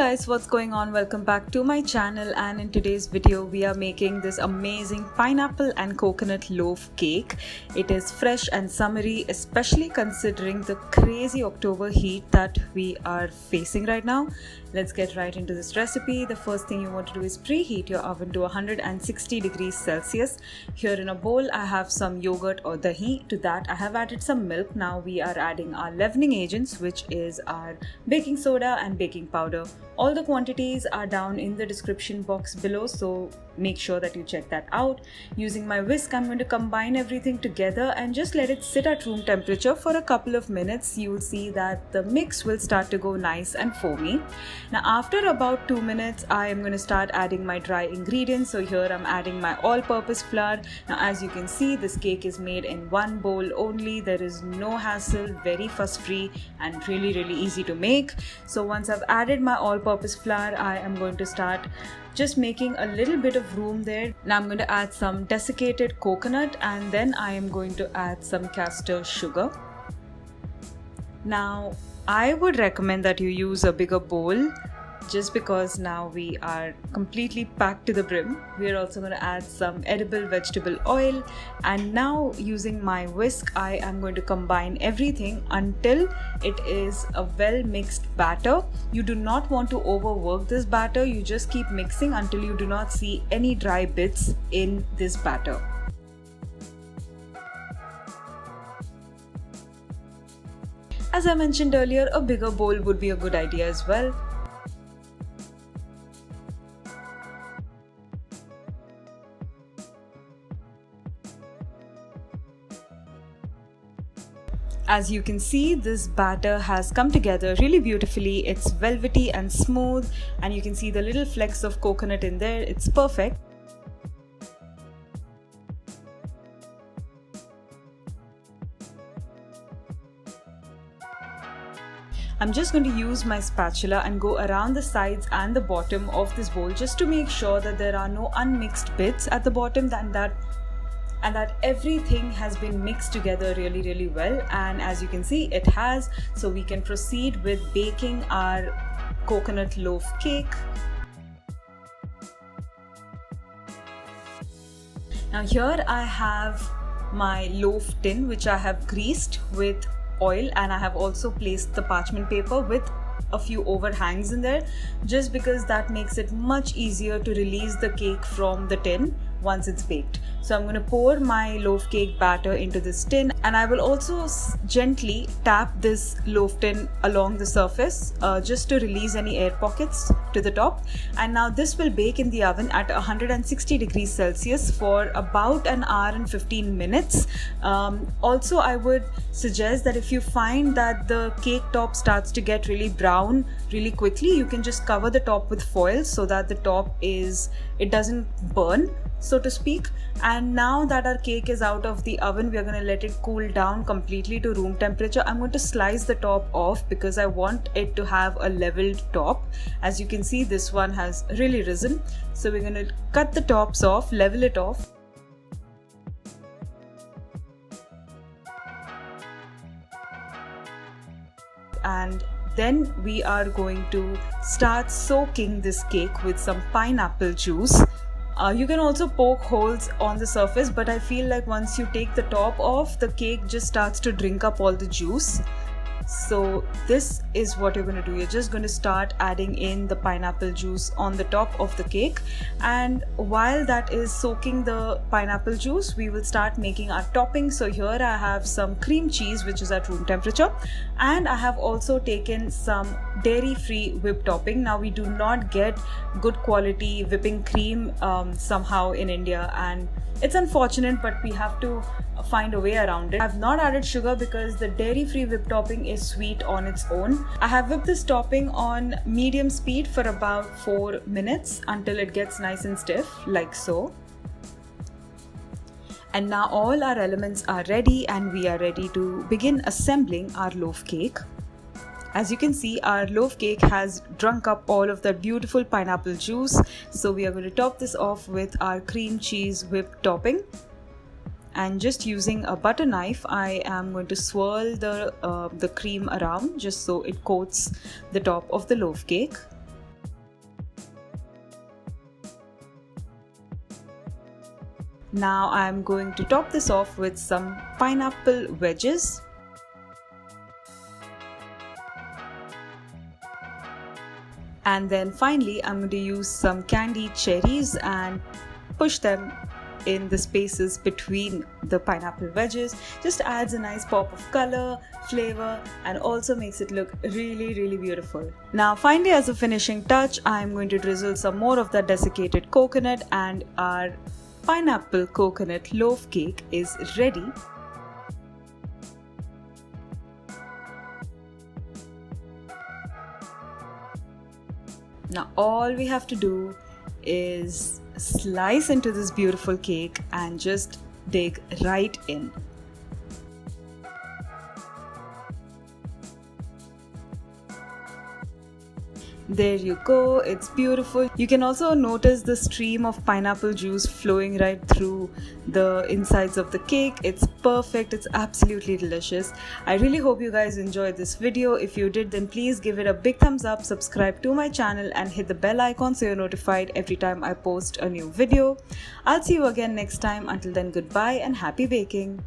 guys, what's going on? Welcome back to my channel, and in today's video we are making this amazing pineapple and coconut loaf cake. It is fresh and summery, especially considering the crazy October heat that we are facing right now. Let's get right into this recipe. The first thing you want to do is preheat your oven to 160 degrees Celsius. Here in a bowl I have some yogurt or dahi. To that I have added some milk. Now we are adding our leavening agents, which is our baking soda and baking powder. All the quantities are down in the description box below, so make sure that you check that out. Using my whisk, I'm going to combine everything together and just let it sit at room temperature for a couple of minutes. You will see that the mix will start to go nice and foamy. Now after about 2 minutes, I am going to start adding my dry ingredients. So here I'm adding my all-purpose flour. Now as you can see, this cake is made in one bowl only. There is no hassle, very fuss-free and really easy to make. So once I've added my all-purpose flour, I am going to start just making a little bit of room there. Now I'm going to add some desiccated coconut, and then I am going to add some castor sugar. Now I would recommend that you use a bigger bowl, just because now we are completely packed to the brim. We are also going to add some edible vegetable oil, and now using my whisk I am going to combine everything until it is a well mixed batter. You do not want to overwork this batter. You just keep mixing until you do not see any dry bits in this batter. As I mentioned earlier, a bigger bowl would be a good idea as well. As you can see, this batter has come together really beautifully. It's velvety and smooth, and you can see the little flecks of coconut in there. It's perfect. I'm just going to use my spatula and go around the sides and the bottom of this bowl just to make sure that there are no unmixed bits at the bottom, and that everything has been mixed together really well. And as you can see, it has. So we can proceed with baking our coconut loaf cake. Now here I have my loaf tin, which I have greased with oil, and I have also placed the parchment paper with a few overhangs in there, just because that makes it much easier to release the cake from the tin once it's baked. So I'm going to pour my loaf cake batter into this tin, and I will also gently tap this loaf tin along the surface just to release any air pockets to the top. And now this will bake in the oven at 160 degrees Celsius for about an hour and 15 minutes. Also, I would suggest that if you find that the cake top starts to get really brown really quickly, you can just cover the top with foil so that the top it doesn't burn, so to speak. And now that our cake is out of the oven, we are going to let it cool down completely to room temperature. I'm going to slice the top off because I want it to have a leveled top. As you can see, this one has really risen, so we're going to cut the tops off, level it off. And then we are going to start soaking this cake with some pineapple juice. You can also poke holes on the surface, but I feel like once you take the top off, the cake just starts to drink up all the juice. So this is what you're going to do. You're just going to start adding in the pineapple juice on the top of the cake, and while that is soaking the pineapple juice, we will start making our topping. So here I have some cream cheese, which is at room temperature, and I have also taken some dairy-free whipped topping. Now we do not get good quality whipping cream somehow in India, and it's unfortunate, but we have to find a way around it. I've not added sugar because the dairy-free whipped topping is sweet on its own. I have whipped this topping on medium speed for about 4 minutes until it gets nice and stiff, like so. And now all our elements are ready, and we are ready to begin assembling our loaf cake. As you can see, our loaf cake has drunk up all of that beautiful pineapple juice. So we are going to top this off with our cream cheese whipped topping. And just using a butter knife, I am going to swirl the cream around just so it coats the top of the loaf cake. Now I'm going to top this off with some pineapple wedges. And then finally I'm going to use some candied cherries and push them in the spaces between the pineapple wedges. Just adds a nice pop of color, flavor, and also makes it look really beautiful. Now finally, as a finishing touch, I'm going to drizzle some more of the desiccated coconut, and our pineapple coconut loaf cake is ready. Now all we have to do is slice into this beautiful cake and just dig right in. There you go, it's beautiful. You can also notice the stream of pineapple juice flowing right through the insides of the cake. It's perfect, it's absolutely delicious. I really hope you guys enjoyed this video. If you did, then please give it a big thumbs up, subscribe to my channel, and hit the bell icon so you're notified every time I post a new video. I'll see you again next time. Until then, goodbye and happy baking.